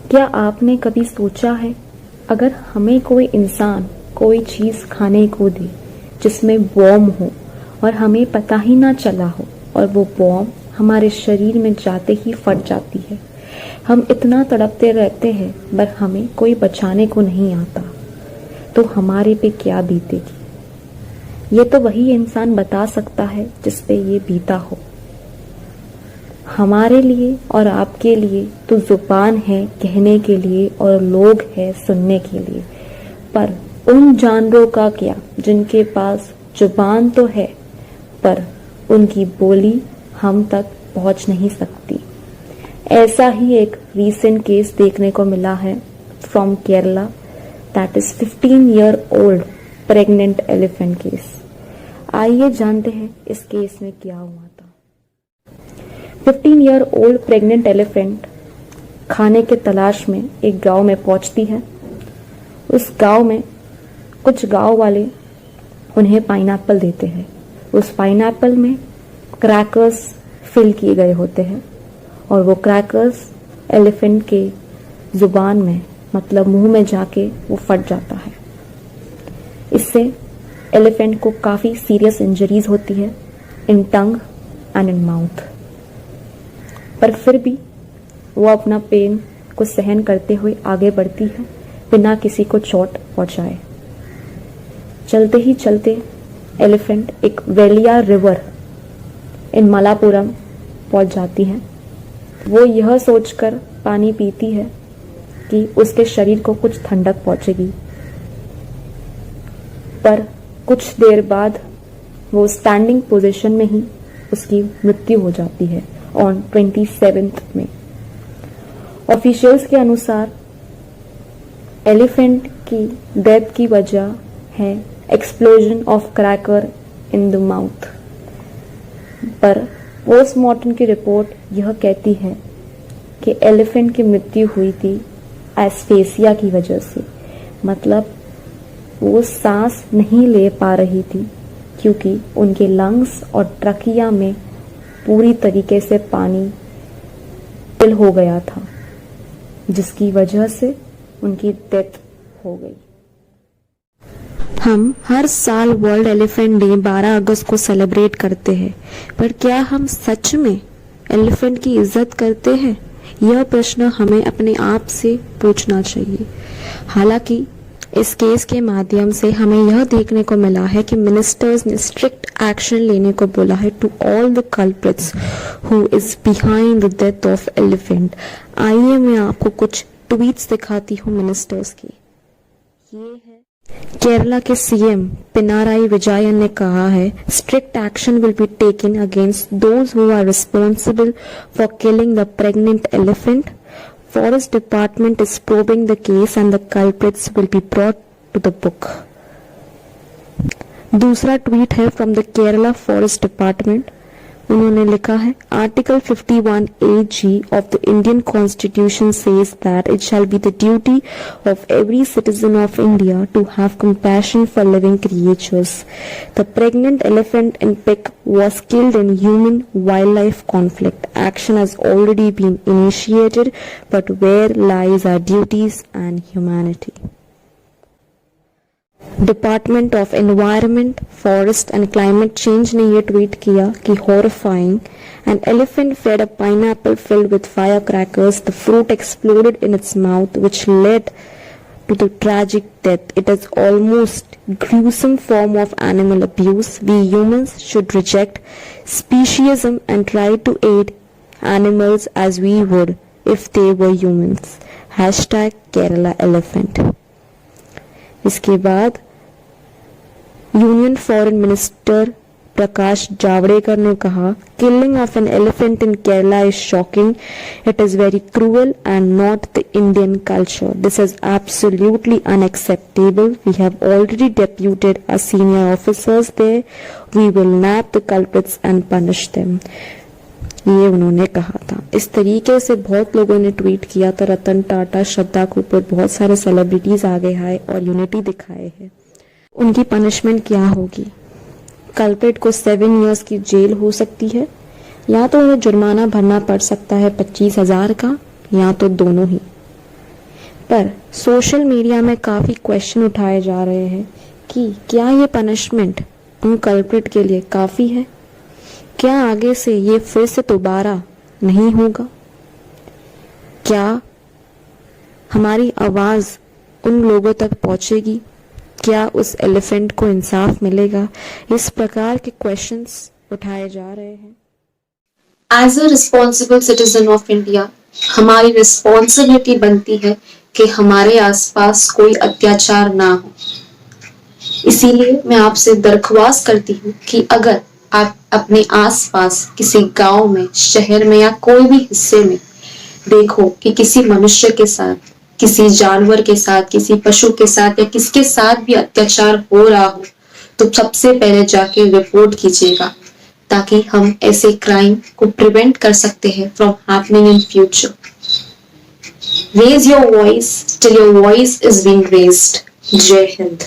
क्या आपने कभी सोचा है, अगर हमें कोई इंसान कोई चीज़ खाने को दे जिसमें बॉम्ब हो और हमें पता ही ना चला हो, और वो बॉम्ब हमारे शरीर में जाते ही फट जाती है, हम इतना तड़पते रहते हैं पर हमें कोई बचाने को नहीं आता, तो हमारे पे क्या बीतेगी? ये तो वही इंसान बता सकता है जिस पे ये बीता हो। हमारे लिए और आपके लिए तो जुबान है कहने के लिए और लोग है सुनने के लिए, पर उन जानवरों का क्या जिनके पास जुबान तो है पर उनकी बोली हम तक पहुंच नहीं सकती। ऐसा ही एक रीसेंट केस देखने को मिला है from Kerala, that is 15-year-old pregnant elephant case. आइए जानते हैं इस केस में क्या हुआ था। 15-year-old प्रेग्नेंट एलिफेंट खाने के तलाश में एक गांव में पहुंचती है। उस गांव में कुछ गांव वाले उन्हें पाइनएप्पल देते हैं। उस पाइनएप्पल में क्रैकर्स फिल किए गए होते हैं और वो क्रैकर्स एलिफेंट के जुबान में मतलब मुंह में जाके वो फट जाता है। इससे एलिफेंट को काफ़ी सीरियस इंजरीज होती है इन टंग एंड इन माउथ, पर फिर भी वो अपना पेन को सहन करते हुए आगे बढ़ती है बिना किसी को चोट पहुंचाए। चलते ही चलते एलिफेंट एक वेलिया रिवर इन मलापुरम पहुंच जाती है। वो यह सोचकर पानी पीती है कि उसके शरीर को कुछ ठंडक पहुंचेगी, पर कुछ देर बाद वो स्टैंडिंग पोजीशन में ही उसकी मृत्यु हो जाती है ऑन 27th में। ऑफिशियल्स के अनुसार एलिफेंट की डेथ की वजह है explosion of cracker in the mouth, पर पोस्टमार्टम की रिपोर्ट यह कहती है कि एलिफेंट की मृत्यु हुई थी एस्फेसिया की वजह से, मतलब वो सांस नहीं ले पा रही थी क्योंकि उनके लंग्स और ट्रकिया में पूरी तरीके से पानी फिल हो गया था, जिसकी वजह से उनकी डेथ हो गई। हम हर साल वर्ल्ड एलिफेंट डे 12 अगस्त को सेलिब्रेट करते हैं, पर क्या हम सच में एलिफेंट की इज्जत करते हैं? यह प्रश्न हमें अपने आप से पूछना चाहिए। हालांकि इस केस के माध्यम से हमें यह देखने को मिला है कि मिनिस्टर्स ने स्ट्रिक्ट एक्शन लेने को बोला है to all the culprits who is behind the death of elephant. आइए मैं आपको कुछ ट्वीट्स दिखाती हूँ मिनिस्टर्स की। ये है केरला के सीएम पिनाराई विजयन ने कहा है, strict action will be taken against those who are responsible for killing the pregnant elephant. Forest Department is probing the case and the culprits will be brought to the book. दूसरा tweet है from the Kerala forest department. उन्होंने लिखा है, article 51AG of the Indian Constitution says that it shall be the duty of every citizen of India to have compassion for living creatures. The pregnant elephant in Pik was killed in human-wildlife conflict. Action has already been initiated, but where lies our duties and humanity? Department of environment, forest and climate change ने यह tweet किया कि horrifying, an elephant fed a pineapple filled with fire crackers, the fruit exploded in its mouth which led to the tragic death. It is almost gruesome form of animal abuse. We humans should reject speciesism and try to aid animals as we would if they were humans. #Kerala Elephant. इसके बाद union foreign minister Prakash Javadekar ने कहा, killing of an elephant in Kerala is shocking. It is very cruel and not the Indian culture. This is absolutely unacceptable. We have already deputed our senior officers there. We will nab the culprits and punish them. ये उन्होंने कहा था. इस तरीके से बहुत लोगों ने ट्वीट किया था. रतन टाटा, श्रद्धा कपूर, बहुत सारे सेलिब्रिटीज आगे आए और यूनिटी दिखाए हैं. उनकी पनिशमेंट क्या होगी? कल्प्रिट को 7 इयर्स की जेल हो सकती है, या तो उन्हें जुर्माना भरना पड़ सकता है 25,000 का, या तो दोनों ही. पर सोशल मीडिया में काफ़ी क्वेश्चन उठाए जा रहे हैं कि क्या ये पनिशमेंट उन कल्प्रिट के लिए काफ़ी है? क्या आगे से ये फिर से दोबारा नहीं होगा? क्या हमारी आवाज़ उन लोगों तक पहुंचेगी? क्या उस एलिफेंट को इंसाफ मिलेगा? इस प्रकार के क्वेश्चंस उठाए जा रहे हैं। As a responsible citizen of India हमारी रिस्पॉन्सिबिलिटी बनती है कि हमारे आसपास कोई अत्याचार ना हो। इसीलिए मैं आपसे दरख्वास्त करती हूँ कि अगर आप अपने आसपास किसी गांव में, शहर में या कोई भी हिस्से में देखो कि किसी मनुष्य के साथ, किसी जानवर के साथ, किसी पशु के साथ या किसके साथ भी अत्याचार हो रहा हो, तो सबसे पहले जाके रिपोर्ट कीजिएगा, ताकि हम ऐसे क्राइम को प्रिवेंट कर सकते हैं from happening in future. Raise your voice till your voice is being raised. जय हिंद।